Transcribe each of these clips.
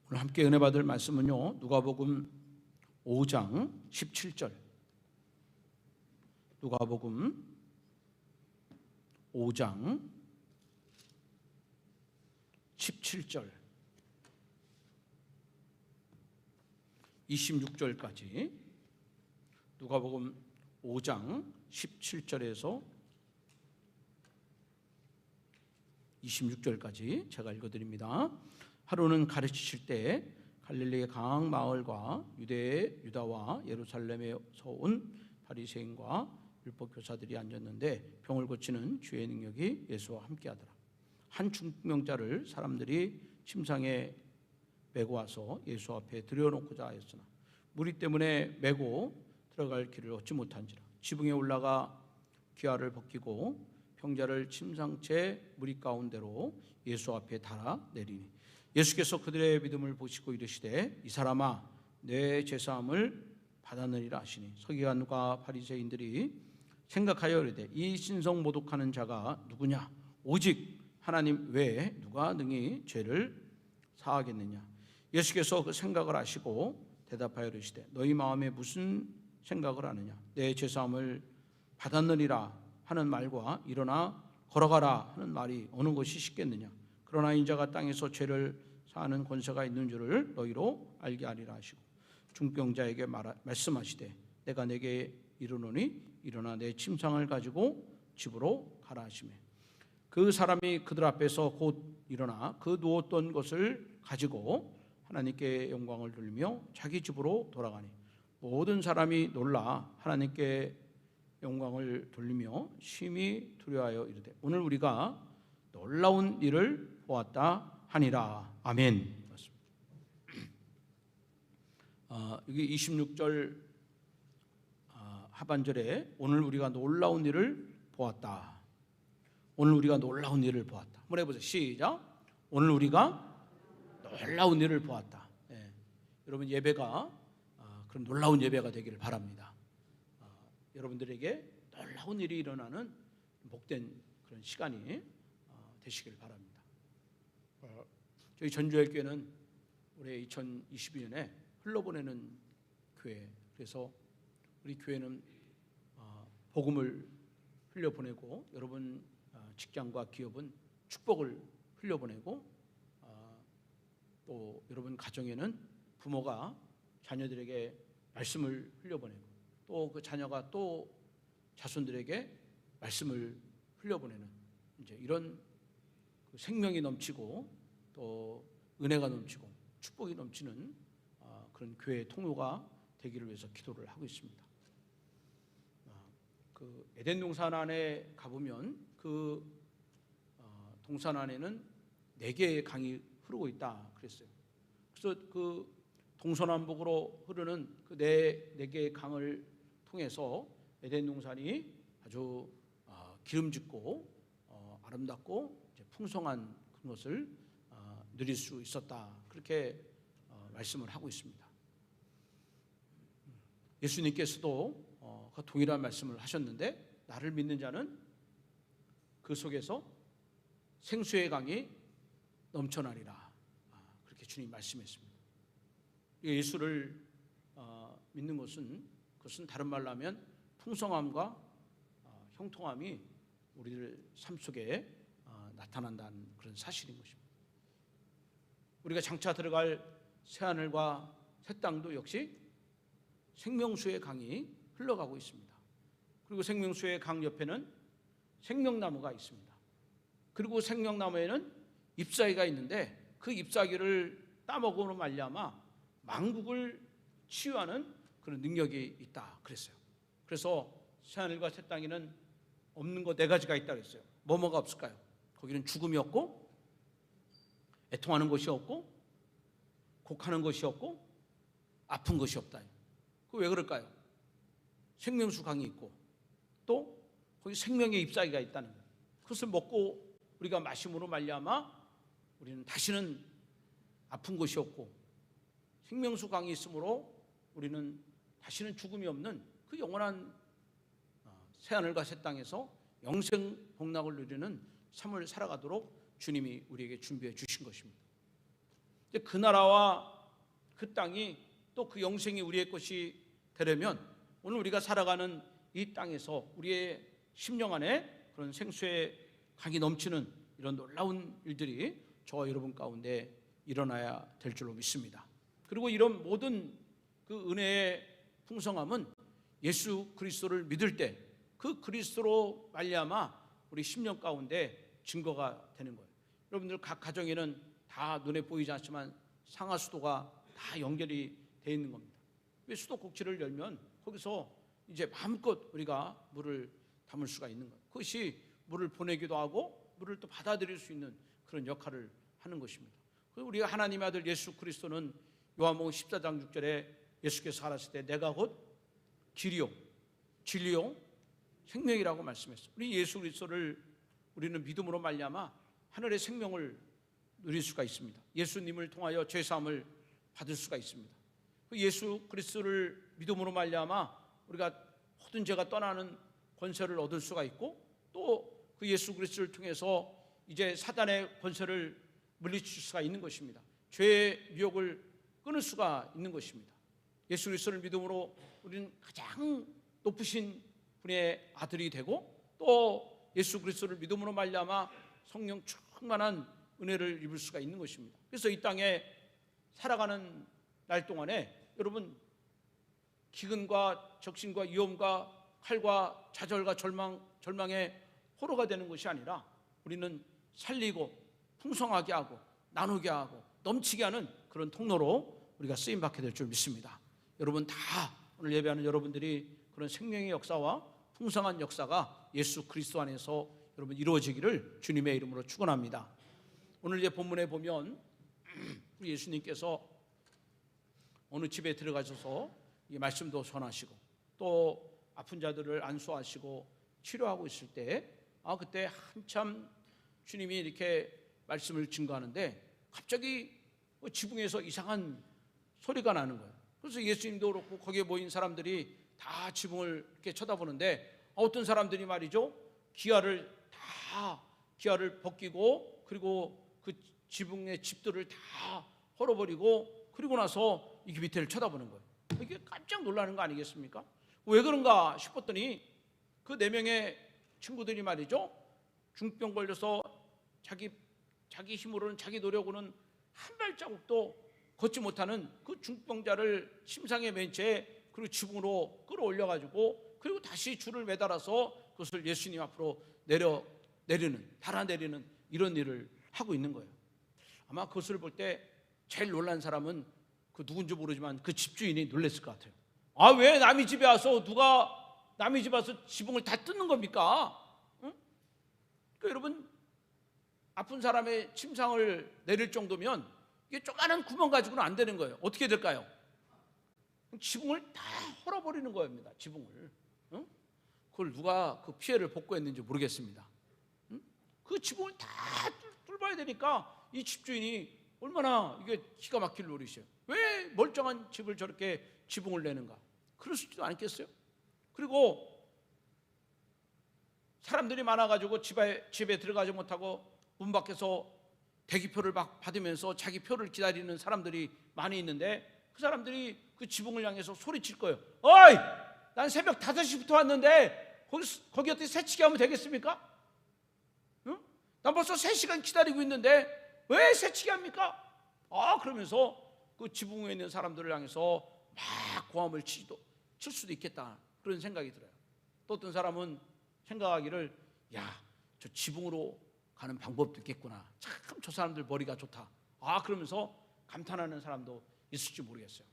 오늘 함께 은혜 받을 말씀은요, 누가복음 5장 17절. 누가복음 5장 17절 26절까지, 누가복음 5장 17절에서 26절까지 제가 읽어드립니다. 하루는 가르치실 때 갈릴리 각 마을과 유다와 예루살렘에서 온 바리새인과 율법 교사들이 앉았는데 병을 고치는 주의 능력이 예수와 함께하더라. 한 중병자를 사람들이 침상에 메고 와서 예수 앞에 들여놓고자 하였으나 무리 때문에 메고 들어갈 길을 얻지 못한지라. 지붕에 올라가 귀화를 벗기고 병자를 침상채 무리 가운데로 예수 앞에 달아 내리니 예수께서 그들의 믿음을 보시고 이르시되 이 사람아 내 죄사함을 받았느니라 하시니 서기관과 바리새인들이 생각하여 이르되 이 신성 모독하는 자가 누구냐? 오직 하나님 외에 누가 능히 죄를 사하겠느냐? 예수께서 그 생각을 아시고 대답하여 이르시되 너희 마음에 무슨 생각을 하느냐? 내 죄사함을 받았느니라 하는 말과 일어나 걸어가라 하는 말이 어느 것이 쉽겠느냐? 그러나 인자가 땅에서 죄를 사하는 권세가 있는 줄을 너희로 알게 하리라 하시고 중병자에게 말씀하시되 내가 내게 이르노니 일어나 내 침상을 가지고 집으로 가라 하시매 그 사람이 그들 앞에서 곧 일어나 그 누웠던 것을 가지고 하나님께 영광을 돌리며 자기 집으로 돌아가니 모든 사람이 놀라 하나님께 영광을 돌리며 심히 두려워하여 이르되 오늘 우리가 놀라운 일을 보았다 하니라. 아멘. 여기 26절 하반절에 오늘 우리가 놀라운 일을 보았다. 오늘 우리가 놀라운 일을 보았다. 한번 해보세요. 시작. 오늘 우리가 놀라운 일을 보았다. 네. 여러분 예배가 그런 놀라운 예배가 되기를 바랍니다. 여러분들에게 놀라운 일이 일어나는 복된 그런 시간이 되시길 바랍니다. 저희 전주일교회는 올해 2022년에 흘러보내는 교회, 그래서 우리 교회는 복음을 흘려보내고 여러분 직장과 기업은 축복을 흘려보내고 또 여러분 가정에는 부모가 자녀들에게 말씀을 흘려보내고 또 그 자녀가 또 자손들에게 말씀을 흘려보내는 이제 이런 그 생명이 넘치고 또 은혜가 넘치고 축복이 넘치는 그런 교회의 통로가 되기를 위해서 기도를 하고 있습니다. 그 에덴 동산 안에 가보면 그 동산 안에는 4개의 강이 흐르고 있다 그랬어요. 그래서 그 동서남북으로 흐르는 그 네 개의 강을 통해서 에덴 동산이 아주 기름짓고 아름답고 풍성한 그것을 누릴 수 있었다. 그렇게 말씀을 하고 있습니다. 예수님께서도 그 동일한 말씀을 하셨는데 나를 믿는 자는 그 속에서 생수의 강이 넘쳐나리라. 그렇게 주님 말씀했습니다. 예수를 믿는 그것은 다른 말로 하면 풍성함과 형통함이 우리들 삶 속에 나타난다는 그런 사실인 것입니다. 우리가 장차 들어갈 새하늘과 새 땅도 역시 생명수의 강이 흘러가고 있습니다. 그리고 생명수의 강 옆에는 생명나무가 있습니다. 그리고 생명나무에는 잎사귀가 있는데 그 잎사귀를 따먹으로 말미암아 만국을 치유하는 그런 능력이 있다 그랬어요. 그래서 새하늘과 새 땅에는 없는 거 4가지가 있다 그랬어요. 뭐가 없을까요? 거기는 죽음이 없고 애통하는 것이 없고 곡하는 것이 없고 아픈 것이 없다. 그 왜 그럴까요? 생명수 강이 있고 또 거기 생명의 잎사귀가 있다는 거예요. 그것을 먹고 우리가 마심으로 말미암아 우리는 다시는 아픈 것이 없고 생명수 강이 있으므로 우리는 다시는 죽음이 없는 그 영원한 새하늘과 새 땅에서 영생 복락을 누리는 삶을 살아가도록 주님이 우리에게 준비해 주신 것입니다. 근데 그 나라와 그 땅이 또 그 영생이 우리의 것이 되려면 오늘 우리가 살아가는 이 땅에서 우리의 심령 안에 그런 생수의 강이 넘치는 이런 놀라운 일들이 저와 여러분 가운데 일어나야 될 줄로 믿습니다. 그리고 이런 모든 그 은혜의 풍성함은 예수 그리스도를 믿을 때 그 그리스도로 말미암아 우리 심령 가운데 증거가 되는 거예요. 여러분들 각 가정에는 다 눈에 보이지 않지만 상하수도가 다 연결이 되어 있는 겁니다. 왜 수도꼭지를 열면 거기서 이제 마음껏 우리가 물을 담을 수가 있는 거예요. 그것이 물을 보내기도 하고 물을 또 받아들일 수 있는 그런 역할을 하는 것입니다. 우리가 하나님의 아들 예수 그리스도는 요한복음 14장 6절에 예수께서 하셨을 때 내가 곧 길이요 진리요 생명이라고 말씀했어요. 우리 예수 그리스도를 우리는 믿음으로 말미암아 하늘의 생명을 누릴 수가 있습니다. 예수님을 통하여 죄사함을 받을 수가 있습니다. 예수 그리스도를 믿음으로 말미암아 우리가 모든 죄가 떠나는 권세를 얻을 수가 있고 또 그 예수 그리스도를 통해서 이제 사단의 권세를 물리칠 수가 있는 것입니다. 죄의 유혹을 끊을 수가 있는 것입니다. 예수 그리스도를 믿음으로 우리는 가장 높으신 분의 아들이 되고 또 예수 그리스도를 믿음으로 말미암아 성령 충만한 은혜를 입을 수가 있는 것입니다. 그래서 이 땅에 살아가는 날 동안에 여러분 기근과 적신과 위험과 칼과 좌절과 절망에 호로가 되는 것이 아니라 우리는 살리고 풍성하게 하고 나누게 하고 넘치게 하는 그런 통로로 우리가 쓰임받게 될 줄 믿습니다. 여러분 다 오늘 예배하는 여러분들이 그런 생명의 역사와 풍성한 역사가 예수 그리스도 안에서 여러분 이루어지기를 주님의 이름으로 축원합니다. 오늘 이제 본문에 보면 우리 예수님께서 어느 집에 들어가셔서 이 말씀도 전하시고 또 아픈 자들을 안수하시고 치료하고 있을 때 그때 한참 주님이 이렇게 말씀을 증거하는데 갑자기 지붕에서 이상한 소리가 나는 거예요. 그래서 예수님도 그렇고 거기에 모인 사람들이 다 지붕을 이렇게 쳐다보는데 어떤 사람들이 말이죠 기아를 벗기고 그리고 그 지붕의 집들을 다 헐어버리고 그리고 나서 이 밑에를 쳐다보는 거예요. 이게 깜짝 놀라는 거 아니겠습니까? 왜 그런가 싶었더니 그 4명의 친구들이 말이죠 중병 걸려서 자기 힘으로는 자기 노력으로는 한 발자국도 걷지 못하는 그 중병자를 침상에 맨 채 그리고 지붕으로 끌어올려가지고 그리고 다시 줄을 매달아서 그것을 예수님 앞으로 달아내리는 이런 일을 하고 있는 거예요. 아마 그것을 볼 때 제일 놀란 사람은 그 누군지 모르지만 그 집주인이 놀랐을 것 같아요. 왜 남의 집에 와서 누가 남의 집에 와서 지붕을 다 뜯는 겁니까? 응? 그러니까 여러분 아픈 사람의 침상을 내릴 정도면 이게 조그마한 구멍 가지고는 안 되는 거예요. 어떻게 될까요? 지붕을 다 헐어버리는 겁니다. 지붕을. 응? 그걸 누가 그 피해를 복구했는지 모르겠습니다. 응? 그 지붕을 다 뚫어야 되니까 이 집주인이 얼마나 이게 기가 막힐 노릇이에요. 왜 멀쩡한 집을 저렇게 지붕을 내는가? 그럴 수도 않겠어요? 그리고 사람들이 많아가지고 집에 들어가지 못하고 문 밖에서 대기표를 받으면서 자기 표를 기다리는 사람들이 많이 있는데 그 사람들이 그 지붕을 향해서 소리칠 거예요. 어이! 난 새벽 5시부터 왔는데 거기 어떻게 새치기 하면 되겠습니까? 응? 난 벌써 3시간 기다리고 있는데 왜 새치기 합니까? 그러면서 그 지붕 위에 있는 사람들을 향해서 막 고함을 칠 수도 있겠다 그런 생각이 들어요. 또 어떤 사람은 생각하기를 저 지붕으로 가는 방법도 있겠구나. 참 저 사람들 머리가 좋다. 그러면서 감탄하는 사람도 있을지 모르겠어요.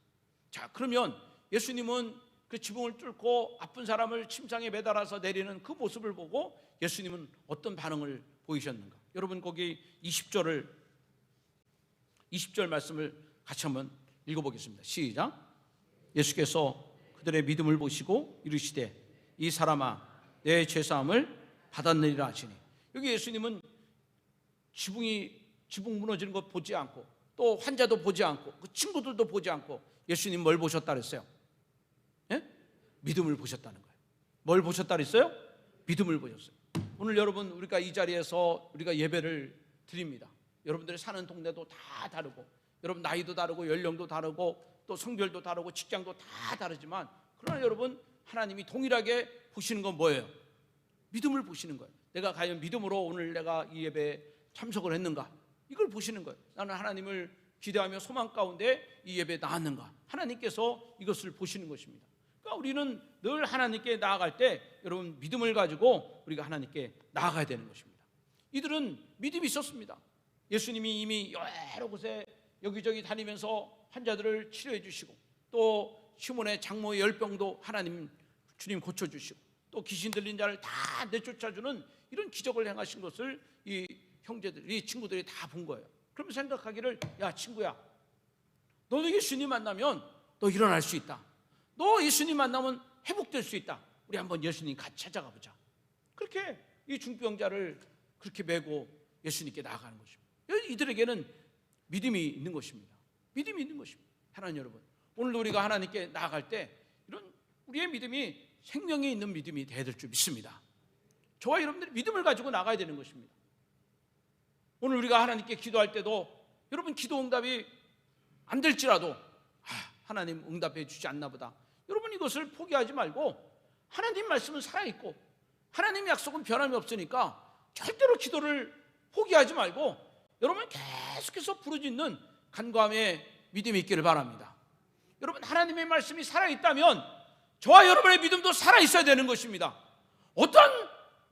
자, 그러면 예수님은 그 지붕을 뚫고 아픈 사람을 침상에 매달아서 내리는 그 모습을 보고 예수님은 어떤 반응을 보이셨는가? 여러분 거기 20절 말씀을 같이 한번 읽어보겠습니다. 시작. 예수께서 그들의 믿음을 보시고 이르시되 이 사람아 내 죄사함을 받았느니라 하시니 여기 예수님은 지붕 무너지는 것 보지 않고 또 환자도 보지 않고 그 친구들도 보지 않고 예수님 뭘 보셨다 그랬어요? 예? 믿음을 보셨다는 거예요. 뭘 보셨다 그랬어요? 믿음을 보셨어요. 오늘 여러분 우리가 이 자리에서 우리가 예배를 드립니다. 여러분들이 사는 동네도 다 다르고 여러분 나이도 다르고 연령도 다르고 또 성별도 다르고 직장도 다 다르지만 그러나 여러분 하나님이 동일하게 보시는 건 뭐예요? 믿음을 보시는 거예요. 내가 과연 믿음으로 오늘 내가 이 예배에 참석을 했는가? 이걸 보시는 거예요. 나는 하나님을 기대하며 소망 가운데 이 예배에 나왔는가? 하나님께서 이것을 보시는 것입니다. 그러니까 우리는 늘 하나님께 나아갈 때 여러분 믿음을 가지고 우리가 하나님께 나아가야 되는 것입니다. 이들은 믿음이 있었습니다. 예수님이 이미 여러 곳에 여기저기 다니면서 환자들을 치료해 주시고 또 시몬의 장모의 열병도 하나님 주님 고쳐주시고 또 귀신 들린 자를 다 내쫓아주는 이런 기적을 행하신 것을 이 형제들, 이 친구들이 다 본 거예요. 그러면 생각하기를 야 친구야, 너도 예수님 만나면 너 일어날 수 있다. 너 예수님 만나면 회복될 수 있다. 우리 한번 예수님 같이 찾아가 보자. 그렇게 이 중병자를 그렇게 메고 예수님께 나아가는 것입니다. 이들에게는 믿음이 있는 것입니다. 믿음이 있는 것입니다. 하나님 여러분, 오늘도 우리가 하나님께 나아갈 때 이런 우리의 믿음이 생명이 있는 믿음이 돼야 될 줄 믿습니다. 저와 여러분들이 믿음을 가지고 나가야 되는 것입니다. 오늘 우리가 하나님께 기도할 때도 여러분 기도 응답이 안 될지라도 하나님 응답해 주지 않나 보다. 여러분 이것을 포기하지 말고 하나님 말씀은 살아있고 하나님 약속은 변함이 없으니까 절대로 기도를 포기하지 말고 여러분 계속해서 부르짖는 간구함의 믿음이 있기를 바랍니다. 여러분 하나님의 말씀이 살아있다면 저와 여러분의 믿음도 살아있어야 되는 것입니다. 어떤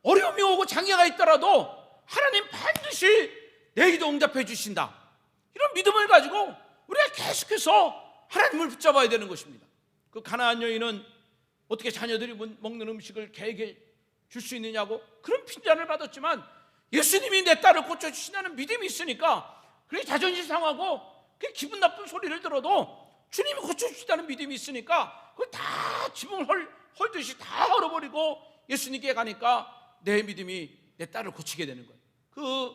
어려움이 오고 장애가 있더라도 하나님 반드시 내 기도 응답해 주신다. 이런 믿음을 가지고 우리가 계속해서 하나님을 붙잡아야 되는 것입니다. 그 가나안 여인은 어떻게 자녀들이 먹는 음식을 개에게 줄 수 있느냐고 그런 핀잔을 받았지만 예수님이 내 딸을 고쳐주신다는 믿음이 있으니까 그렇게 자존심 상하고 기분 나쁜 소리를 들어도 주님이 고쳐주신다는 믿음이 있으니까 그걸 다 지붕을 헐듯이 다 헐어버리고 예수님께 가니까 내 믿음이 내 딸을 고치게 되는 거예요. 그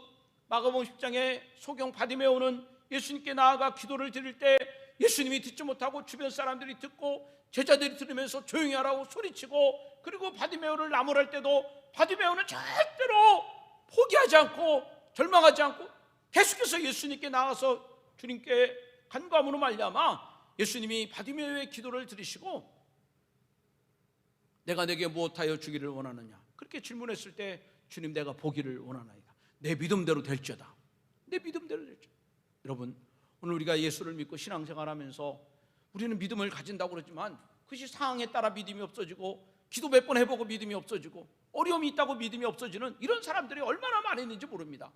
마가복음 10장에 소경 바디메오는 예수님께 나아가 기도를 드릴 때 예수님이 듣지 못하고 주변 사람들이 듣고 제자들이 들으면서 조용히 하라고 소리치고 그리고 바디메오를 나무랄 때도 바디메오는 절대로 포기하지 않고 절망하지 않고 계속해서 예수님께 나가서 주님께 간구함으로 말미암아 예수님이 바디메오의 기도를 들으시고 내가 내게 무엇하여 주기를 원하느냐 그렇게 질문했을 때 주님 내가 보기를 원하나이다. 내 믿음대로 될지어다. 내 믿음대로 될지어다. 여러분 오늘 우리가 예수를 믿고 신앙생활하면서 우리는 믿음을 가진다고 그러지만 그것이 상황에 따라 믿음이 없어지고 기도 몇 번 해보고 믿음이 없어지고 어려움이 있다고 믿음이 없어지는 이런 사람들이 얼마나 많이 있는지 모릅니다.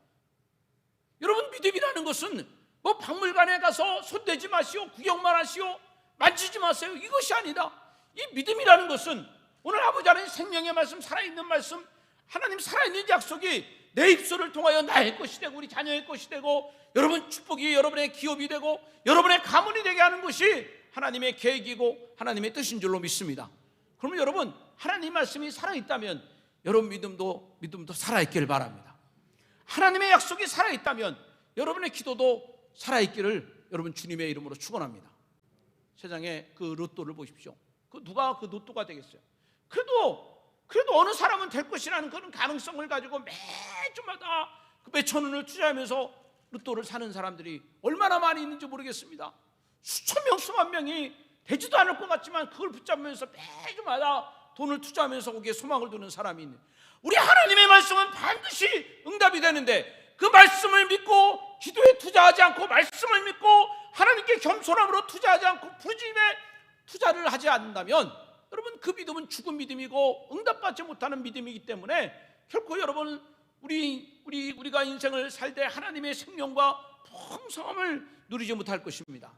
여러분 믿음이라는 것은 뭐 박물관에 가서 손대지 마시오 구경만 하시오 만지지 마세요 이것이 아니다. 이 믿음이라는 것은 오늘 아버지 하나님 생명의 말씀 살아있는 말씀 하나님 살아있는 약속이 내 입술을 통하여 나의 것이 되고 우리 자녀의 것이 되고 여러분 축복이 여러분의 기업이 되고 여러분의 가문이 되게 하는 것이 하나님의 계획이고 하나님의 뜻인 줄로 믿습니다. 그러면 여러분 하나님 말씀이 살아있다면 여러분 믿음도 살아있기를 바랍니다. 하나님의 약속이 살아있다면 여러분의 기도도 살아있기를 여러분 주님의 이름으로 축원합니다. 세상에 그 로또를 보십시오. 누가 그 로또가 되겠어요? 그래도 어느 사람은 될 것이라는 그런 가능성을 가지고 매주마다 그 몇천 원을 투자하면서 로또를 사는 사람들이 얼마나 많이 있는지 모르겠습니다. 수천 명 수만 명이 되지도 않을 것 같지만 그걸 붙잡으면서 매주마다 돈을 투자하면서 거기에 소망을 두는 사람이 있는 우리 하나님의 말씀은 반드시 응답이 되는데 그 말씀을 믿고 기도에 투자하지 않고 말씀을 믿고 하나님께 겸손함으로 투자하지 않고 부르짖음에 투자를 하지 않는다면 여러분 그 믿음은 죽은 믿음이고 응답받지 못하는 믿음이기 때문에 결코 여러분 우리가 인생을 살 때 하나님의 생명과 풍성함을 누리지 못할 것입니다.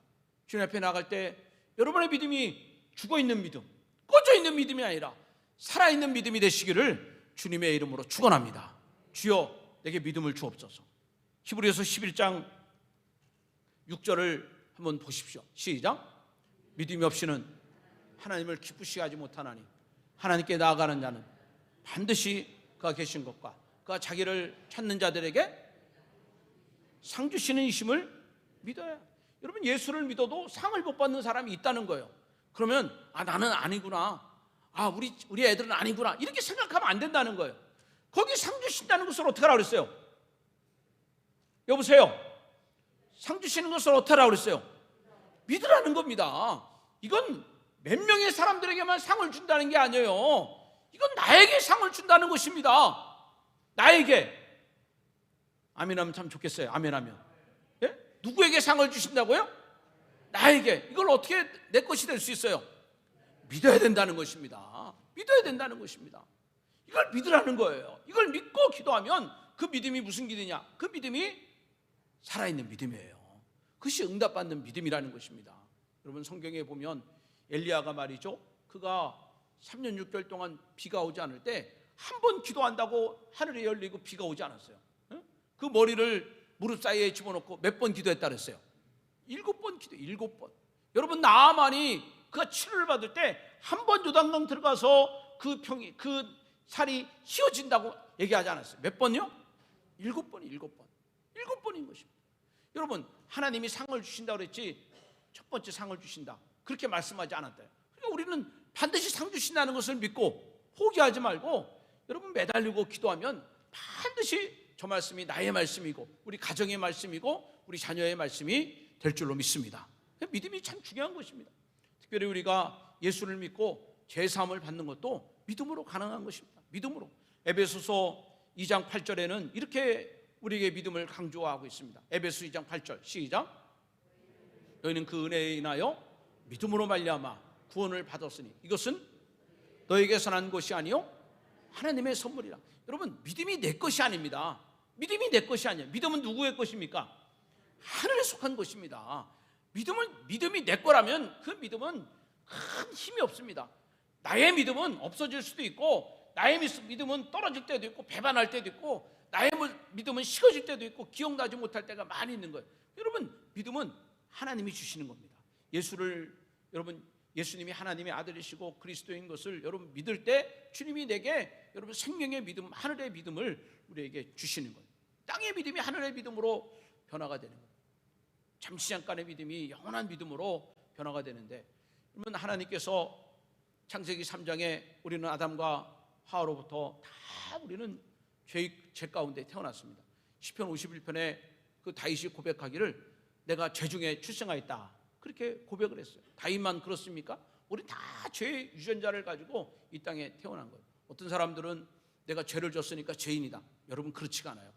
주님 앞에 나갈 때 여러분의 믿음이 죽어있는 믿음, 꺼져있는 믿음이 아니라 살아있는 믿음이 되시기를 주님의 이름으로 축원합니다. 주여 내게 믿음을 주옵소서. 히브리서 11장 6절을 한번 보십시오. 시작. 믿음이 없이는 하나님을 기쁘시게 하지 못하나니 하나님께 나아가는 자는 반드시 그가 계신 것과 그가 자기를 찾는 자들에게 상 주시는 이심을 믿어야. 여러분 예수를 믿어도 상을 못 받는 사람이 있다는 거예요. 그러면 나는 아니구나, 우리 애들은 아니구나 이렇게 생각하면 안 된다는 거예요. 거기 상 주신다는 것을 어떻게 하라고 그랬어요? 여보세요. 상 주시는 것을 어떻게 하라고 그랬어요? 믿으라는 겁니다. 이건 몇 명의 사람들에게만 상을 준다는 게 아니에요. 이건 나에게 상을 준다는 것입니다. 나에게. 아멘하면 참 좋겠어요. 아멘하면. 예? 누구에게 상을 주신다고요? 나에게. 이걸 어떻게 내 것이 될 수 있어요? 믿어야 된다는 것입니다. 믿어야 된다는 것입니다. 이걸 믿으라는 거예요. 이걸 믿고 기도하면 그 믿음이 무슨 믿음이냐? 그 믿음이 살아있는 믿음이에요. 그것이 응답받는 믿음이라는 것입니다. 여러분 성경에 보면 엘리야가 말이죠, 그가 3년 6개월 동안 비가 오지 않을 때 한 번 기도한다고 하늘이 열리고 비가 오지 않았어요. 그 머리를 무릎 사이에 집어넣고 몇 번 기도했다 그랬어요? 7번 기도, 7번. 여러분 나아만이 그가 치료를 받을 때 한 번 요단강 들어가서 그 살이 휘어진다고 얘기하지 않았어요? 몇 번요? 7번, 7번. 7번인 것입니다. 여러분 하나님이 상을 주신다고 그랬지 첫 번째 상을 주신다 그렇게 말씀하지 않았대요. 그러니까 우리는 반드시 상 주신다는 것을 믿고 포기하지 말고 여러분 매달리고 기도하면 반드시 저 말씀이 나의 말씀이고 우리 가정의 말씀이고 우리 자녀의 말씀이 될 줄로 믿습니다. 믿음이 참 중요한 것입니다. 특별히 우리가 예수를 믿고 죄사함을 받는 것도 믿음으로 가능한 것입니다. 믿음으로. 에베소서 2장 8절에는 이렇게 우리에게 믿음을 강조하고 있습니다. 에베소 2장 8절 시작. 너희는 그 은혜에 인하여 믿음으로 말미암아 구원을 받았으니 이것은 너에게서 난 것이 아니요 하나님의 선물이라. 여러분 믿음이 내 것이 아닙니다. 믿음이 내 것이 아니에요. 믿음은 누구의 것입니까? 하늘에 속한 것입니다. 믿음이 내 거라면 그 믿음은 큰 힘이 없습니다. 나의 믿음은 없어질 수도 있고 나의 믿음은 떨어질 때도 있고 배반할 때도 있고 나의 믿음은 식어질 때도 있고 기억나지 못할 때가 많이 있는 거예요. 여러분 믿음은 하나님이 주시는 겁니다. 예수님이 하나님의 아들이시고 그리스도인 것을 여러분 믿을 때 주님이 내게 여러분 생명의 믿음, 하늘의 믿음을 우리에게 주시는 거예요. 땅의 믿음이 하늘의 믿음으로 변화가 되는 거예요. 잠시 잠깐의 믿음이 영원한 믿음으로 변화가 되는데, 그러면 하나님께서 창세기 3장에 우리는 아담과 하와로부터 다 우리는 죄 가운데 태어났습니다. 시편 51편에 그 다윗이 고백하기를 내가 죄 중에 출생하였다 그렇게 고백을 했어요. 다윗만 그렇습니까? 우리 다 죄의 유전자를 가지고 이 땅에 태어난 거예요. 어떤 사람들은 내가 죄를 졌으니까 죄인이다. 여러분 그렇지가 않아요.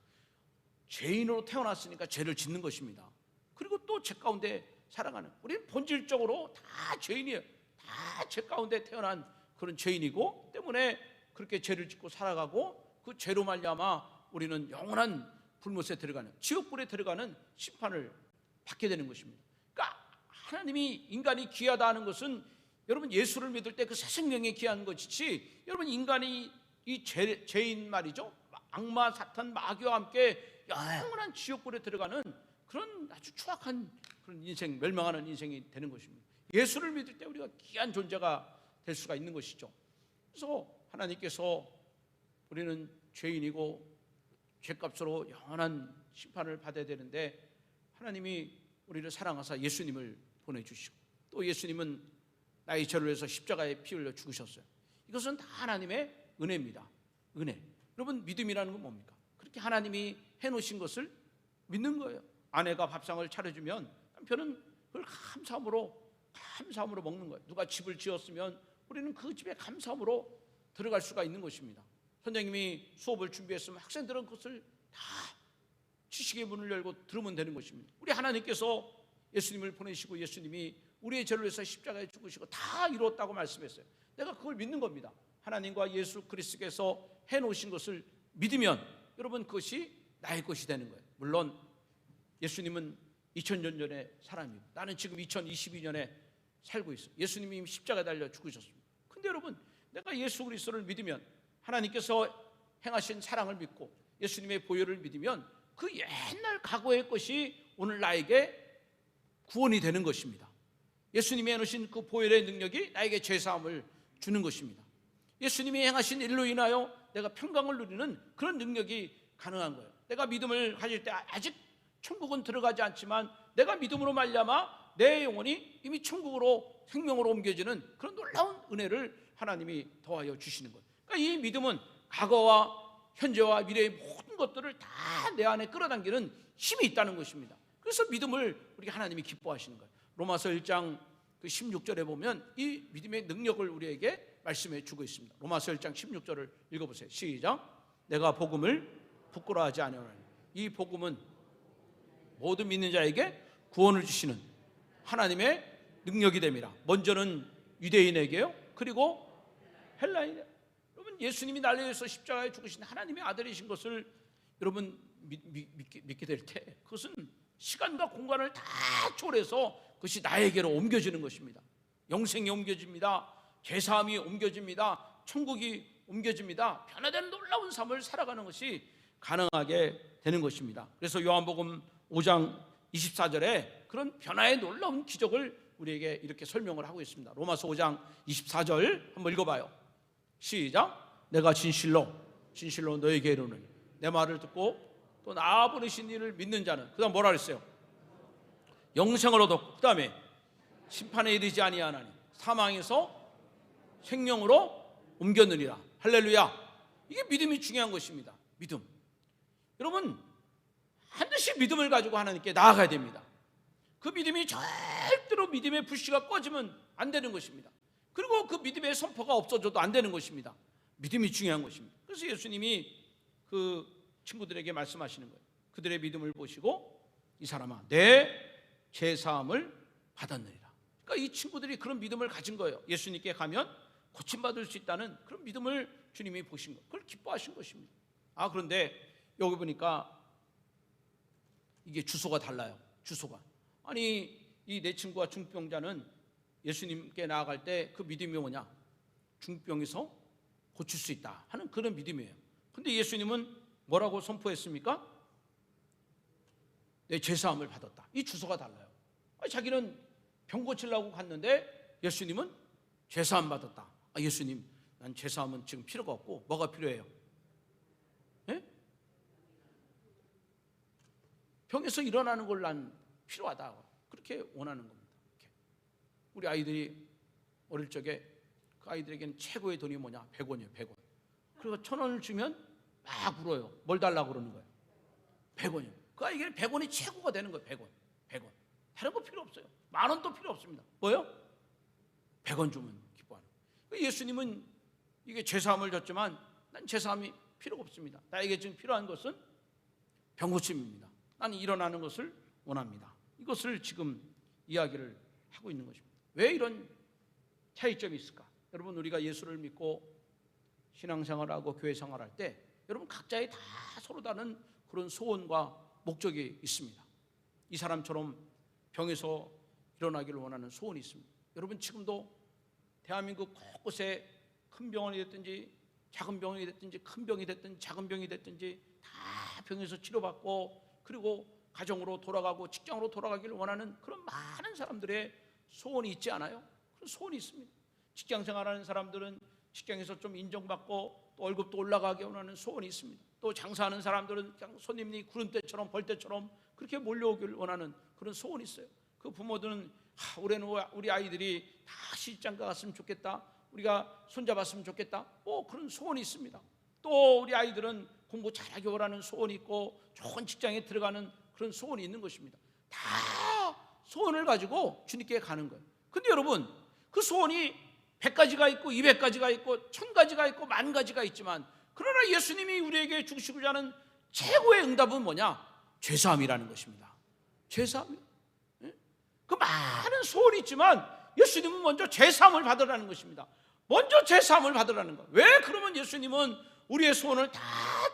죄인으로 태어났으니까 죄를 짓는 것입니다. 그리고 또 죄 가운데 살아가는, 우리는 본질적으로 다 죄인이에요. 다 죄 가운데 태어난 그런 죄인이고 때문에 그렇게 죄를 짓고 살아가고 그 죄로 말미암아 우리는 영원한 불못에 들어가는, 지옥불에 들어가는 심판을 받게 되는 것입니다. 그러니까 하나님이 인간이 귀하다 하는 것은 여러분 예수를 믿을 때 그 새 생명이 귀한 것이지, 여러분 인간이 이 죄인 말이죠, 악마 사탄 마귀와 함께 영원한 지옥불에 들어가는 그런 아주 추악한 그런 인생, 멸망하는 인생이 되는 것입니다. 예수를 믿을 때 우리가 귀한 존재가 될 수가 있는 것이죠. 그래서 하나님께서 우리는 죄인이고 죄값으로 영원한 심판을 받아야 되는데 하나님이 우리를 사랑하사 예수님을 보내주시고 또 예수님은 나의 죄를 위해서 십자가에 피 흘려 죽으셨어요. 이것은 다 하나님의 은혜입니다. 은혜. 여러분 믿음이라는 건 뭡니까? 그렇게 하나님이 해놓으신 것을 믿는 거예요. 아내가 밥상을 차려주면 남편은 그걸 감사함으로 먹는 거예요. 누가 집을 지었으면 우리는 그 집에 감사함으로 들어갈 수가 있는 것입니다. 선생님이 수업을 준비했으면 학생들은 그것을 다 지식의 문을 열고 들으면 되는 것입니다. 우리 하나님께서 예수님을 보내시고 예수님이 우리의 죄를 위해서 십자가에 죽으시고 다 이루었다고 말씀했어요. 내가 그걸 믿는 겁니다. 하나님과 예수 그리스도께서 해놓으신 것을 믿으면 여러분 그것이 나의 것이 되는 거예요. 물론 예수님은 2000년 전에 사람이고 나는 지금 2022년에 살고 있어요. 예수님이 이미 십자가에 달려 죽으셨습니다. 근데 여러분 내가 예수 그리스도를 믿으면, 하나님께서 행하신 사랑을 믿고 예수님의 보혈을 믿으면 그 옛날 과거의 것이 오늘 나에게 구원이 되는 것입니다. 예수님이 해놓으신 그 보혈의 능력이 나에게 죄사함을 주는 것입니다. 예수님이 행하신 일로 인하여 내가 평강을 누리는 그런 능력이 가능한 거예요. 내가 믿음을 가질 때 아직 천국은 들어가지 않지만 내가 믿음으로 말미암아 내 영혼이 이미 천국으로 생명으로 옮겨지는 그런 놀라운 은혜를 하나님이 더하여 주시는 거예요. 그러니까 이 믿음은 과거와 현재와 미래의 모든 것들을 다 내 안에 끌어당기는 힘이 있다는 것입니다. 그래서 믿음을 우리 하나님이 기뻐하시는 거예요. 로마서 1장 16절에 보면 이 믿음의 능력을 우리에게 말씀해 주고 있습니다. 로마서 1장 16절을 읽어보세요. 시작. 내가 복음을 부끄러워하지 아니하노니 이 복음은 모든 믿는 자에게 구원을 주시는 하나님의 능력이 됨이라. 먼저는 유대인에게요, 그리고 헬라인. 여러분, 예수님이 날려 위해서 십자가에 죽으신 하나님의 아들이신 것을 여러분 믿게 될 때 그것은 시간과 공간을 다 초월해서 그것이 나에게로 옮겨지는 것입니다. 영생이 옮겨집니다. 죄사함이 옮겨집니다. 천국이 옮겨집니다. 변화되는 놀라운 삶을 살아가는 것이 가능하게 되는 것입니다. 그래서 요한복음 5장 24절에 그런 변화의 놀라운 기적을 우리에게 이렇게 설명을 하고 있습니다. 로마서 5장 24절 한번 읽어봐요. 시작. 내가 진실로 너에게 이르노니 내 말을 듣고 또 나 보내신 이를 믿는 자는, 그 다음 뭐라 그랬어요? 영생을 얻었고, 그 다음에 심판에 이르지 아니하나니 사망에서 생명으로 옮겼느니라. 할렐루야. 이게 믿음이 중요한 것입니다. 믿음. 여러분, 반드시 믿음을 가지고 하나님께 나아가야 됩니다. 그 믿음이 절대로 믿음의 불씨가 꺼지면 안 되는 것입니다. 그리고 그 믿음의 선포가 없어져도 안 되는 것입니다. 믿음이 중요한 것입니다. 그래서 예수님이 그 친구들에게 말씀하시는 거예요. 그들의 믿음을 보시고 이 사람아 내 죄사함을 받았느니라. 그러니까 이 친구들이 그런 믿음을 가진 거예요. 예수님께 가면 고침받을 수 있다는 그런 믿음을 주님이 보신 거예요. 그걸 기뻐하신 것입니다. 그런데 여기 보니까 이게 주소가 달라요. 주소가. 아니, 이 내 친구와 중병자는 예수님께 나아갈 때 그 믿음이 뭐냐? 중병에서 고칠 수 있다 하는 그런 믿음이에요. 근데 예수님은 뭐라고 선포했습니까? 내 죄사함을 받았다. 이 주소가 달라요. 자기는 병 고치려고 갔는데 예수님은 죄사함 받았다. 예수님, 난 죄사함은 지금 필요가 없고 뭐가 필요해요? 예? 병에서 일어나는 걸 난 필요하다. 그렇게 원하는 겁니다. 이렇게. 우리 아이들이 어릴 적에 그 아이들에게는 최고의 돈이 뭐냐? 100원이에요. 100원. 그리고 1000원을 주면 막 울어요. 뭘 달라고 그러는 거예요? 100원이요. 그 아이에게는 100원이 최고가 되는 거예요. 100원. 다른 거 필요 없어요. 10,000원도 필요 없습니다. 뭐요? 100원 주면 기뻐하는 거예요. 예수님은 이게 죄사함을 줬지만 난 죄사함이 필요가 없습니다. 나에게 지금 필요한 것은 병고침입니다. 나는 일어나는 것을 원합니다. 이것을 지금 이야기를 하고 있는 것입니다. 왜 이런 차이점이 있을까? 여러분, 우리가 예수를 믿고 신앙생활하고 교회생활할 때 여러분 각자의 다 서로 다른 그런 소원과 목적이 있습니다. 이 사람처럼 병에서 일어나기를 원하는 소원이 있습니다. 여러분, 지금도 대한민국 곳곳에 큰 병원이 됐든지 작은 병원이 됐든지 큰 병이 됐든지 작은 병이 됐든지 다 병에서 치료받고 그리고 가정으로 돌아가고 직장으로 돌아가기를 원하는 그런 많은 사람들의 소원이 있지 않아요? 그런 소원이 있습니다. 직장 생활하는 사람들은 직장에서 좀 인정받고 또 월급도 올라가게 원하는 소원이 있습니다. 또 장사하는 사람들은 그냥 손님이 구름 때처럼 벌떼처럼 그렇게 몰려오기를 원하는 그런 소원이 있어요. 그 부모들은 올해는 우리 아이들이 다 시집장 갔으면 좋겠다, 우리가 손잡았으면 좋겠다, 그런 소원이 있습니다. 또 우리 아이들은 공부 잘하기 원하는 소원이 있고 좋은 직장에 들어가는 그런 소원이 있는 것입니다. 다 소원을 가지고 주님께 가는 거예요. 근데 여러분, 그 소원이 100가지가 있고 200가지가 있고 1000가지가 있고 10,000가지가 있지만 그러나 예수님이 우리에게 주시고자 하는 최고의 응답은 뭐냐? 죄사함이라는 것입니다. 죄사함. 그 많은 소원이 있지만 예수님은 먼저 죄사함을 받으라는 것입니다. 먼저 죄사함을 받으라는 거. 왜 그러면 예수님은 우리의 소원을 다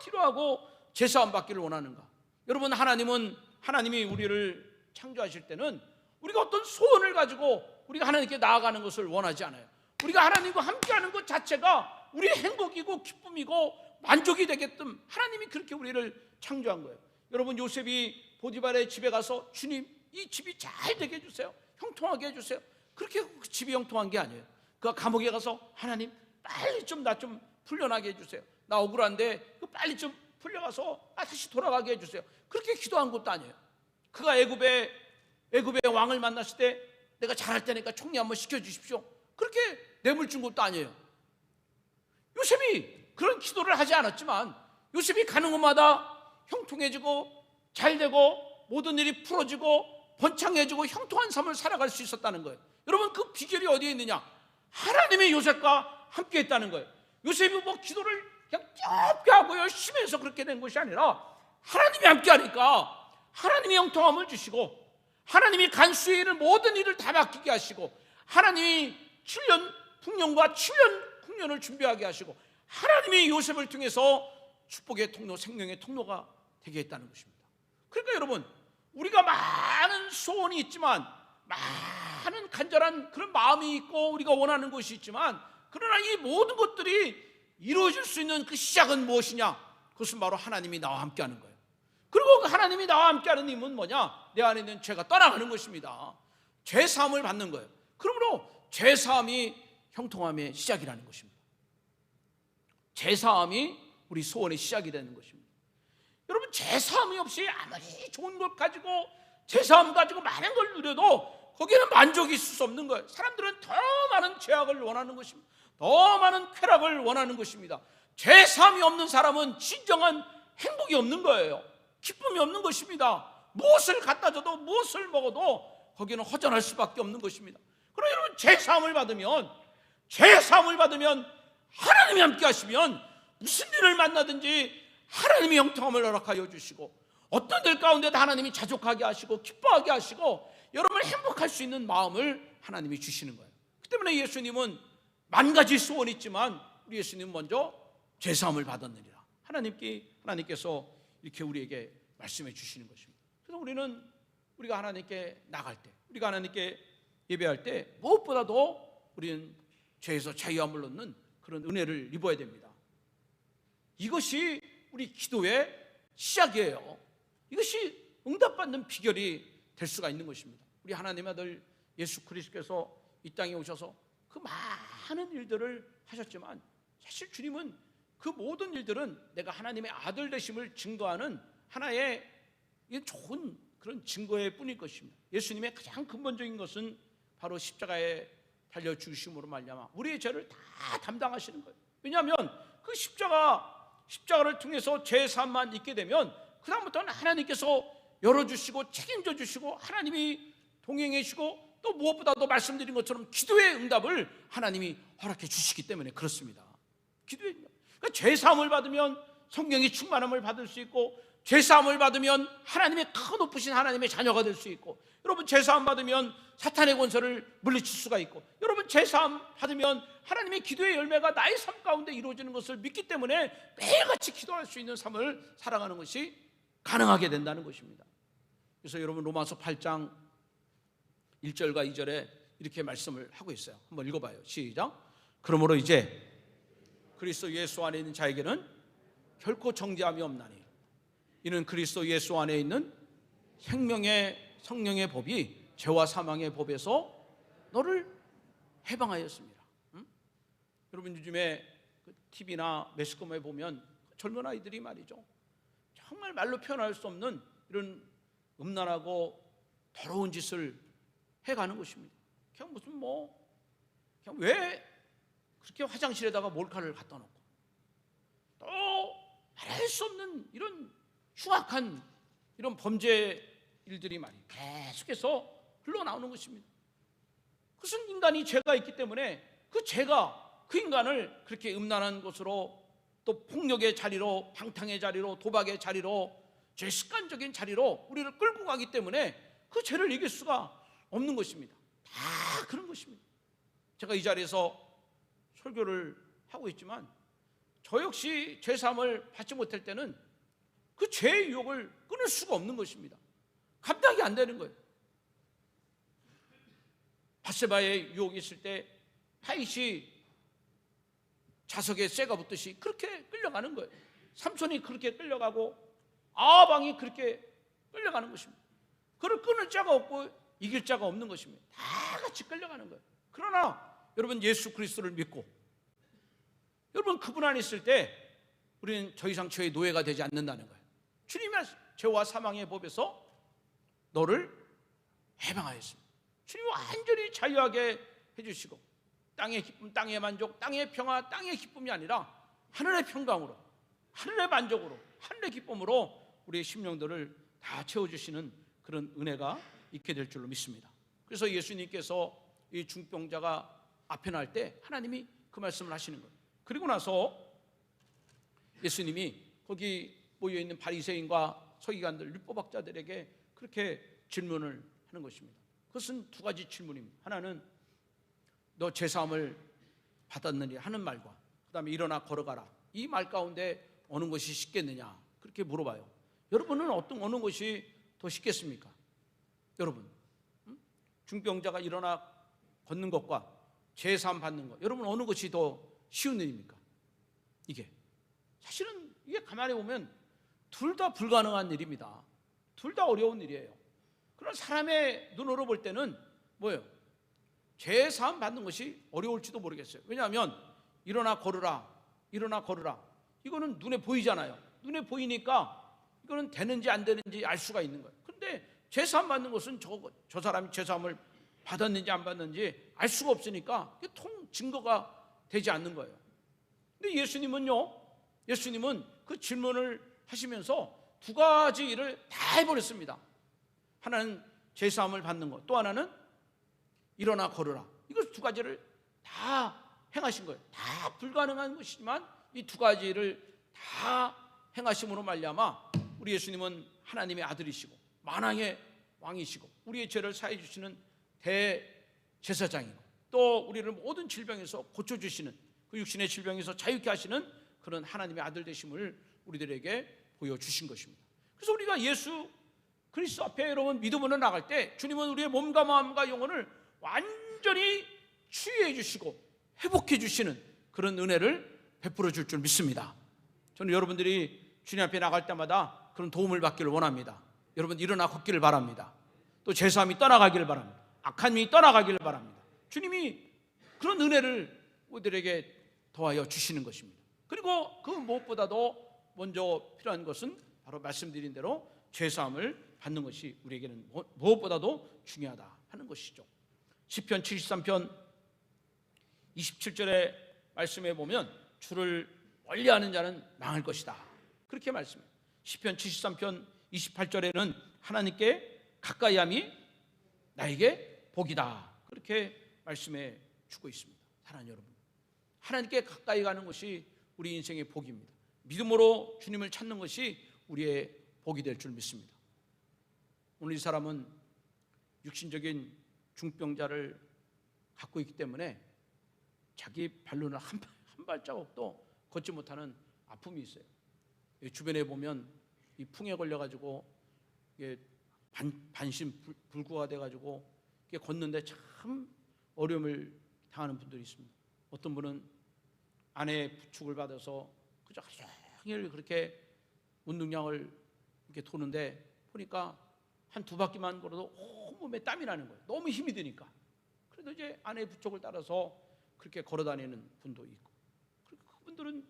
뒤로하고 죄사함 받기를 원하는가? 여러분, 하나님이 우리를 창조하실 때는 우리가 어떤 소원을 가지고 우리가 하나님께 나아가는 것을 원하지 않아요. 우리가 하나님과 함께하는 것 자체가 우리의 행복이고 기쁨이고 만족이 되게끔 하나님이 그렇게 우리를 창조한 거예요. 여러분, 요셉이 보디발의 집에 가서 주님, 이 집이 잘 되게 해주세요, 형통하게 해주세요. 그렇게 그 집이 형통한 게 아니에요. 그 감옥에 가서 하나님 빨리 좀 나 좀 풀려나게 해주세요, 나 억울한데 빨리 좀 풀려가서 다시 돌아가게 해주세요. 그렇게 기도한 것도 아니에요. 그가 애굽의 왕을 만났을 때 내가 잘할 테니까 총리 한번 시켜주십시오, 그렇게 뇌물 준 것도 아니에요. 요셉이 그런 기도를 하지 않았지만 요셉이 가는 곳마다 형통해지고 잘되고 모든 일이 풀어지고 번창해지고 형통한 삶을 살아갈 수 있었다는 거예요. 여러분, 그 비결이 어디에 있느냐? 하나님의 요셉과 함께 했다는 거예요. 요셉이 뭐 기도를 그냥 좁게 하고 열심히 해서 그렇게 된 것이 아니라 하나님이 함께 하니까 하나님이 형통함을 주시고, 하나님이 간수의 일을, 모든 일을 다 맡기게 하시고, 하나님이 7년 풍년과 7년 풍년을 준비하게 하시고, 하나님이 요셉을 통해서 축복의 통로, 생명의 통로가 되게 했다는 것입니다. 그러니까 여러분, 우리가 많은 소원이 있지만, 많은 간절한 그런 마음이 있고 우리가 원하는 것이 있지만, 그러나 이 모든 것들이 이루어질 수 있는 그 시작은 무엇이냐? 그것은 바로 하나님이 나와 함께하는 거예요. 그리고 그 하나님이 나와 함께하는 힘은 뭐냐? 내 안에 있는 죄가 떠나가는 것입니다. 죄사함을 받는 거예요. 그러므로 죄사함이 형통함의 시작이라는 것입니다. 죄사함이 우리 소원의 시작이 되는 것입니다. 여러분, 죄사함이 없이 아무리 좋은 것 가지고, 죄사함 가지고 많은 걸 누려도 거기에는 만족이 있을 수 없는 거예요. 사람들은 더 많은 죄악을 원하는 것입니다. 더 많은 쾌락을 원하는 것입니다. 죄사함이 없는 사람은 진정한 행복이 없는 거예요. 기쁨이 없는 것입니다. 무엇을 갖다 줘도, 무엇을 먹어도 거기는 허전할 수밖에 없는 것입니다. 그러나 여러분, 죄사함을 받으면 하나님이 함께 하시면 무슨 일을 만나든지 하나님이 형통함을 허락하여 주시고, 어떤 일 가운데도 하나님이 자족하게 하시고 기뻐하게 하시고 여러분을 행복할 수 있는 마음을 하나님이 주시는 거예요. 그 때문에 예수님은 만 가지 소원이 있지만 우리 예수님은 먼저 죄사함을 받았느니라. 하나님께서 이렇게 우리에게 말씀해 주시는 것입니다. 그래서 우리가 하나님께 나갈 때, 우리가 하나님께 예배할 때 무엇보다도 우리는 죄에서 자유함을 얻는 그런 은혜를 입어야 됩니다. 이것이 우리 기도의 시작이에요. 이것이 응답받는 비결이 될 수가 있는 것입니다. 우리 하나님의 아들 예수 그리스도께서 이 땅에 오셔서 그 많은 일들을 하셨지만, 사실 주님은 그 모든 일들은 내가 하나님의 아들 되심을 증거하는 하나의 좋은 그런 증거의 뿐일 것입니다. 예수님의 가장 근본적인 것은 바로 십자가에 달려 죽으심으로 말미암아 우리의 죄를 다 담당하시는 거예요. 왜냐하면 그 십자가를 통해서 죄 사함만 있게 되면 그 다음부터는 하나님께서 열어주시고 책임져 주시고, 하나님이 동행해 주시고, 또 무엇보다도 말씀드린 것처럼 기도의 응답을 하나님이 허락해 주시기 때문에 그렇습니다. 기도의 응답. 그러니까 죄사함을 받으면 성령의 충만함을 받을 수 있고, 죄사함을 받으면 하나님의 큰 높으신 하나님의 자녀가 될 수 있고, 여러분 죄사함 받으면 사탄의 권세를 물리칠 수가 있고, 여러분 죄사함 받으면 하나님의 기도의 열매가 나의 삶 가운데 이루어지는 것을 믿기 때문에 매일같이 기도할 수 있는 삶을 살아가는 것이 가능하게 된다는 것입니다. 그래서 여러분 로마서 8장 1절과 2절에 이렇게 말씀을 하고 있어요. 한번 읽어봐요. 시작. 그러므로 이제 그리스도 예수 안에 있는 자에게는 결코 정죄함이 없나니, 이는 그리스도 예수 안에 있는 생명의 성령의 법이 죄와 사망의 법에서 너를 해방하였습니다. 여러분 요즘에 TV나 매스컴에 보면 젊은 아이들이 말이죠, 정말 말로 표현할 수 없는 이런 음란하고 더러운 짓을 해가는 것입니다. 그냥 무슨 그냥 왜 그렇게 화장실에다가 몰카를 갖다 놓고, 또 말할 수 없는 이런 흉악한 이런 범죄 일들이 말이에요, 계속해서 흘러나오는 것입니다. 그것은 인간이 죄가 있기 때문에 그 죄가 그 인간을 그렇게 음란한 곳으로, 또 폭력의 자리로, 방탕의 자리로, 도박의 자리로, 죄 습관적인 자리로 우리를 끌고 가기 때문에 그 죄를 이길 수가 없는 것입니다. 다 그런 것입니다. 제가 이 자리에서 설교를 하고 있지만 저 역시 죄사함을 받지 못할 때는 그 죄의 유혹을 끊을 수가 없는 것입니다. 감당이 안 되는 거예요. 밧세바의 유혹이 있을 때 다윗이 자석에 쇠가 붙듯이 그렇게 끌려가는 거예요. 삼손이 그렇게 끌려가고 아방이 그렇게 끌려가는 것입니다. 그를 끊을 자가 없고 이길 자가 없는 것입니다. 다 같이 끌려가는 거예요. 그러나 여러분 예수 그리스도를 믿고 여러분 그분 안에 있을 때 우리는 더 이상 죄의 노예가 되지 않는다는 거예요. 주님의 죄와 사망의 법에서 너를 해방하였습니다. 주님이 완전히 자유하게 해주시고, 땅의 기쁨, 땅의 만족, 땅의 평화, 땅의 기쁨이 아니라 하늘의 평강으로, 하늘의 만족으로, 하늘의 기쁨으로 우리의 심령들을 다 채워주시는 그런 은혜가 있게 될 줄로 믿습니다. 그래서 예수님께서 이 중병자가 앞에 나올 때 하나님이 그 말씀을 하시는 거예요. 그리고 나서 예수님이 거기 모여있는 바리새인과 서기관들, 율법학자들에게 그렇게 질문을 하는 것입니다. 그것은 두 가지 질문입니다. 하나는 너 죄사함을 받았느냐 하는 말과 그 다음에 일어나 걸어가라, 이 말 가운데 어느 것이 쉽겠느냐, 그렇게 물어봐요. 여러분은 어느 것이 더 쉽겠습니까? 여러분, 중병자가 일어나 걷는 것과 죄사함 받는 것, 여러분 어느 것이 더 쉬운 일입니까? 이게 사실은 이게 가만히 보면 둘 다 불가능한 일입니다. 둘 다 어려운 일이에요. 그런 사람의 눈으로 볼 때는 뭐예요? 죄사함 받는 것이 어려울지도 모르겠어요. 왜냐하면 일어나 걸으라, 일어나 걸으라, 이거는 눈에 보이잖아요. 눈에 보이니까 이거는 되는지 안 되는지 알 수가 있는 거예요. 그런데 죄사함 받는 것은 저 사람이 죄사함을 받았는지 안 받았는지 알 수가 없으니까 증거가 되지 않는 거예요. 근데 예수님은 그 질문을 하시면서 두 가지 일을 다 해버렸습니다. 하나는 죄사함을 받는 것, 또 하나는 일어나 걸으라. 이걸 두 가지를 다 행하신 거예요. 다 불가능한 것이지만 이 두 가지를 다 행하심으로 말미암아 우리 예수님은 하나님의 아들이시고 만왕의 왕이시고 우리의 죄를 사해 주시는 대제사장이고 또 우리를 모든 질병에서 고쳐주시는, 그 육신의 질병에서 자유케 하시는 그런 하나님의 아들 되심을 우리들에게 보여주신 것입니다. 그래서 우리가 예수 그리스도 앞에 여러분 믿음으로 나갈 때 주님은 우리의 몸과 마음과 영혼을 완전히 치유해 주시고 회복해 주시는 그런 은혜를 베풀어 줄 줄 믿습니다. 저는 여러분들이 주님 앞에 나갈 때마다 그런 도움을 받기를 원합니다. 여러분 일어나 걷기를 바랍니다. 또 죄사함이 떠나가기를 바랍니다. 악함이 떠나가기를 바랍니다. 주님이 그런 은혜를 우리들에게 더하여 주시는 것입니다. 그리고 그 무엇보다도 먼저 필요한 것은 바로 말씀드린 대로 죄사함을 받는 것이 우리에게는 무엇보다도 중요하다 하는 것이죠. 시편 73편 27절의 말씀에 보면 주를 멀리하는 자는 망할 것이다, 그렇게 말씀해요. 시편 73편 28절에는 하나님께 가까이함이 나에게 복이다, 그렇게 말씀해 주고 있습니다. 사랑하는 여러분, 하나님께 가까이 가는 것이 우리 인생의 복입니다. 믿음으로 주님을 찾는 것이 우리의 복이 될 줄 믿습니다. 오늘 이 사람은 육신적인 중병자를 갖고 있기 때문에 자기 발로는 한 발자국도 걷지 못하는 아픔이 있어요. 주변에 보면 이 풍에 걸려가지고 반신불구가 돼가지고 걷는데 참 어려움을 당하는 분들이 있습니다. 어떤 분은 아내의 부축을 받아서 그저 하루 종일 그렇게 운동량을 이렇게 도는데 보니까 한 두 바퀴만 걸어도 온몸에 땀이 나는 거예요. 너무 힘이 드니까. 그래도 이제 아내의 부축을 따라서 그렇게 걸어다니는 분도 있고, 그분들은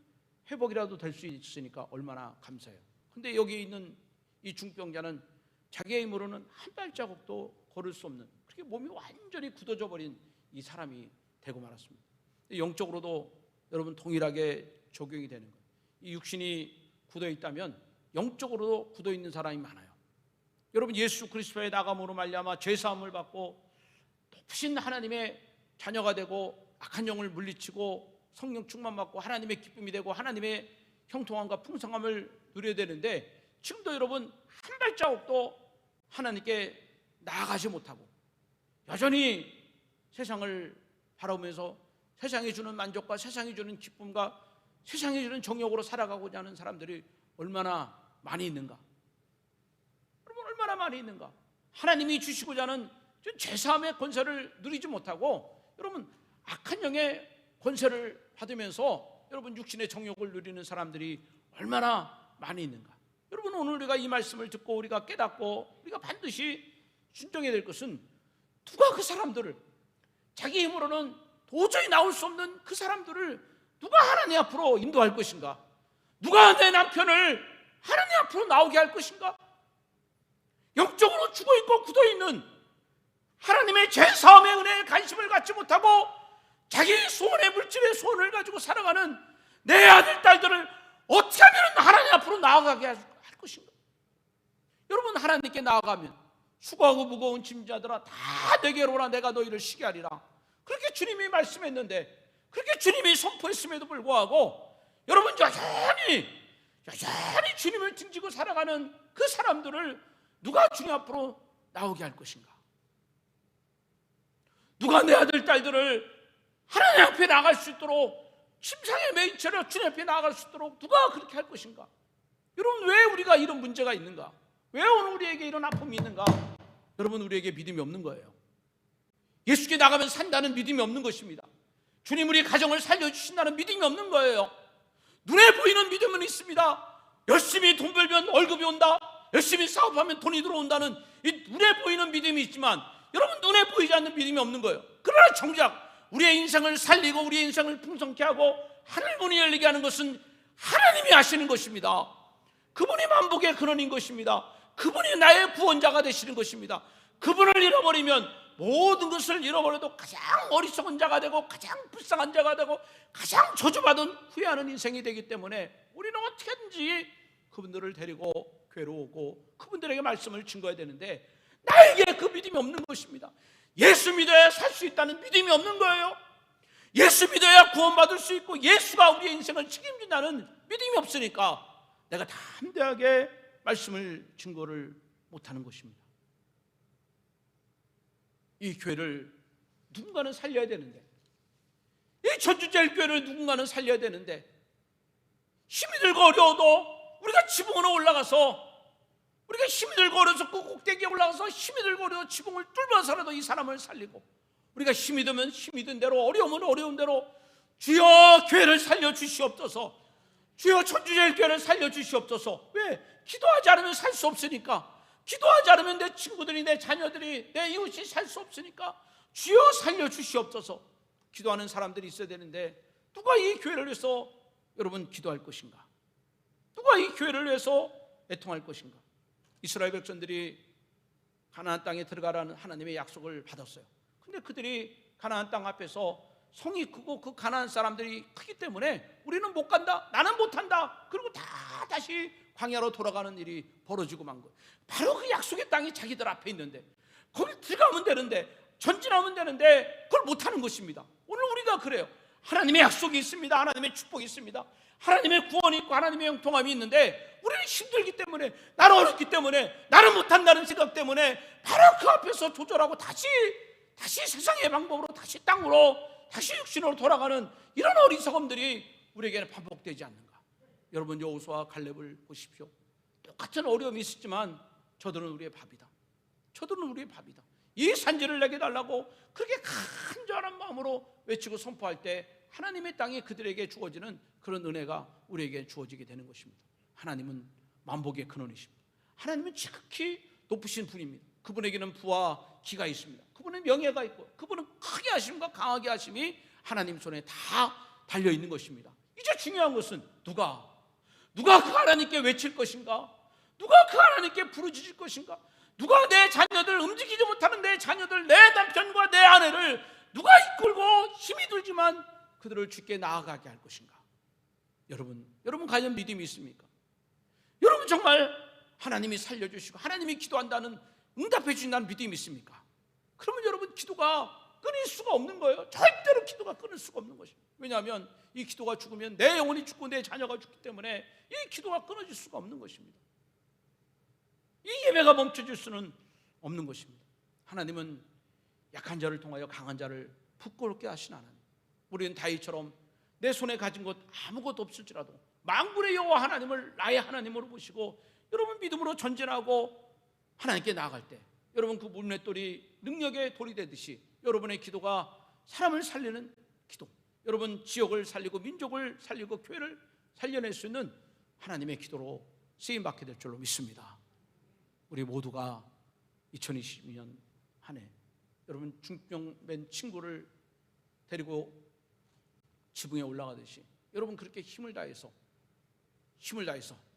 회복이라도 될 수 있으니까 얼마나 감사해요. 근데 여기 있는 이 중병자는 자기의 힘으로는 한 발자국도 걸을 수 없는, 그렇게 몸이 완전히 굳어져 버린 이 사람이 되고 말았습니다. 영적으로도 여러분 동일하게 적용이 되는 거예요. 이 육신이 굳어 있다면 영적으로도 굳어 있는 사람이 많아요. 여러분 예수 그리스도의 나감으로 말미암아 죄사함을 받고 높으신 하나님의 자녀가 되고 악한 영을 물리치고 성령 충만 받고 하나님의 기쁨이 되고 하나님의 형통함과 풍성함을 누려야 되는데 지금도 여러분 한 발자국도 하나님께 나아가지 못하고 여전히 세상을 바라보면서 세상이 주는 만족과 세상이 주는 기쁨과 세상이 주는 정욕으로 살아가고자 하는 사람들이 얼마나 많이 있는가? 여러분 얼마나 많이 있는가? 하나님이 주시고자 하는 죄사함의 권세를 누리지 못하고 여러분 악한 영의 권세를 받으면서 여러분 육신의 정욕을 누리는 사람들이 얼마나 많이 있는가? 여러분 오늘 우리가 이 말씀을 듣고 우리가 깨닫고 우리가 반드시 순종해야 될 것은 누가 그 사람들을, 자기 힘으로는 도저히 나올 수 없는 그 사람들을 누가 하나님 앞으로 인도할 것인가? 누가 내 남편을 하나님 앞으로 나오게 할 것인가? 영적으로 죽어있고 굳어있는 하나님의 죄사함의 은혜에 관심을 갖지 못하고 자기 소원의 물질의 소원을 가지고 살아가는 내 아들 딸들을 어떻게 하면 하나님 앞으로 나아가게 할 것인가? 여러분 하나님께 나아가면 수고하고 무거운 짐자들아 다 내게로 오라 내가 너희를 쉬게 하리라. 그렇게 주님이 말씀했는데, 그렇게 주님이 선포했음에도 불구하고 여러분 여전히 주님을 등지고 살아가는 그 사람들을 누가 주님 앞으로 나오게 할 것인가? 누가 내 아들 딸들을 하나님 앞에 나갈 수 있도록, 침상에 매인 채로 주님 앞에 나갈 수 있도록 누가 그렇게 할 것인가? 여러분, 왜 우리가 이런 문제가 있는가? 왜 오늘 우리에게 이런 아픔이 있는가? 여러분, 우리에게 믿음이 없는 거예요. 예수께 나가면 산다는 믿음이 없는 것입니다. 주님 우리 가정을 살려주신다는 믿음이 없는 거예요. 눈에 보이는 믿음은 있습니다. 열심히 돈 벌면 월급이 온다, 열심히 사업하면 돈이 들어온다는 이 눈에 보이는 믿음이 있지만, 여러분 눈에 보이지 않는 믿음이 없는 거예요. 그러나 정작 우리의 인생을 살리고 우리의 인생을 풍성케 하고 하늘 문이 열리게 하는 것은 하나님이 하시는 것입니다. 그분이 만복의 근원인 것입니다. 그분이 나의 구원자가 되시는 것입니다. 그분을 잃어버리면 모든 것을 잃어버려도 가장 어리석은 자가 되고 가장 불쌍한 자가 되고 가장 저주받은 후회하는 인생이 되기 때문에 우리는 어떻게든지 그분들을 데리고 괴로우고 그분들에게 말씀을 증거해야 되는데, 나에게 그 믿음이 없는 것입니다. 예수 믿어야 살 수 있다는 믿음이 없는 거예요. 예수 믿어야 구원받을 수 있고 예수가 우리의 인생을 책임진다는 믿음이 없으니까 내가 담대하게 말씀을 증거를 못하는 것입니다. 이 교회를 누군가는 살려야 되는데, 이 전주제일교회를 누군가는 살려야 되는데, 힘이 들고 어려워도 우리가 지붕으로 올라가서, 우리가 힘이 들고 어려워서 그 꼭대기에 올라가서 힘이 들고 어려워 지붕을 뚫어서라도 이 사람을 살리고, 우리가 힘이 들면 힘이 든 대로, 어려우면 어려운 대로 주여 교회를 살려주시옵소서, 주여 전주제일교회를 살려주시옵소서. 왜? 기도하지 않으면 살 수 없으니까. 기도하지 않으면 내 친구들이, 내 자녀들이, 내 이웃이 살 수 없으니까 주여 살려주시옵소서. 기도하는 사람들이 있어야 되는데, 누가 이 교회를 위해서 여러분 기도할 것인가? 누가 이 교회를 위해서 애통할 것인가? 이스라엘 백성들이 가나안 땅에 들어가라는 하나님의 약속을 받았어요. 근데 그들이 가나안 땅 앞에서 성이 크고 그 가나안 사람들이 크기 때문에 우리는 못 간다, 나는 못 한다, 그리고 다 다시 광야로 돌아가는 일이 벌어지고 만 거예요. 바로 그 약속의 땅이 자기들 앞에 있는데 거기 들어가면 되는데, 전진하면 되는데 그걸 못하는 것입니다. 오늘 우리가 그래요. 하나님의 약속이 있습니다. 하나님의 축복이 있습니다. 하나님의 구원이 있고 하나님의 형통함이 있는데 우리는 힘들기 때문에, 나는 어렵기 때문에, 나는 못한다는 생각 때문에 바로 그 앞에서 조절하고 다시 세상의 방법으로 다시 땅으로, 다시 육신으로 돌아가는 이런 어리석음들이 우리에게는 반복되지 않는가? 여러분, 여호수아와 갈렙을 보십시오. 똑같은 어려움이 있었지만 저들은 우리의 밥이다, 저들은 우리의 밥이다, 이 산지를 내게 달라고 그렇게 간절한 마음으로 외치고 선포할 때 하나님의 땅이 그들에게 주어지는 그런 은혜가 우리에게 주어지게 되는 것입니다. 하나님은 만복의 근원이십니다. 하나님은 지극히 높으신 분입니다. 그분에게는 부와 기가 있습니다. 그분은 명예가 있고 그분은 크게 하심과 강하게 하심이 하나님 손에 다 달려있는 것입니다. 이제 중요한 것은 누가 그 하나님께 외칠 것인가? 누가 그 하나님께 부르짖을 것인가? 누가 내 자녀들, 움직이지 못하는 내 자녀들, 내 남편과 내 아내를 누가 이끌고 힘이 들지만 그들을 주께 나아가게 할 것인가? 여러분 과연 믿음이 있습니까? 여러분 정말 하나님이 살려주시고 하나님이 기도한다는, 응답해 주신다는 믿음이 있습니까? 그러면 여러분 기도가 끊일 수가 없는 거예요. 절대로 기도가 끊을 수가 없는 것입니다. 왜냐하면 이 기도가 죽으면 내 영혼이 죽고 내 자녀가 죽기 때문에 이 기도가 끊어질 수가 없는 것입니다. 이 예배가 멈춰질 수는 없는 것입니다. 하나님은 약한 자를 통하여 강한 자를 부끄럽게 하신 하나님. 우리는 다윗처럼 내 손에 가진 것 아무것도 없을지라도 만군의 여호와 하나님을 나의 하나님으로 보시고 여러분 믿음으로 전진하고 하나님께 나아갈 때 여러분 그 물맷돌이 능력의 돌이 되듯이 여러분의 기도가 사람을 살리는 기도, 여러분 지역을 살리고 민족을 살리고 교회를 살려낼 수 있는 하나님의 기도로 쓰임받게 될 줄로 믿습니다. 우리 모두가 2022년 한 해 여러분 중병된 친구를 데리고 지붕에 올라가듯이 여러분 그렇게 힘을 다해서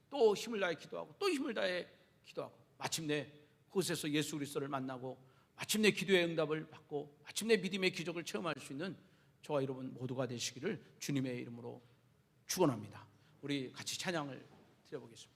또 힘을 다해 기도하고 또 힘을 다해 기도하고 마침내 그곳에서 예수 그리스도를 만나고 마침내 기도의 응답을 받고 마침내 믿음의 기적을 체험할 수 있는 저와 여러분 모두가 되시기를 주님의 이름으로 축원합니다. 우리 같이 찬양을 드려보겠습니다.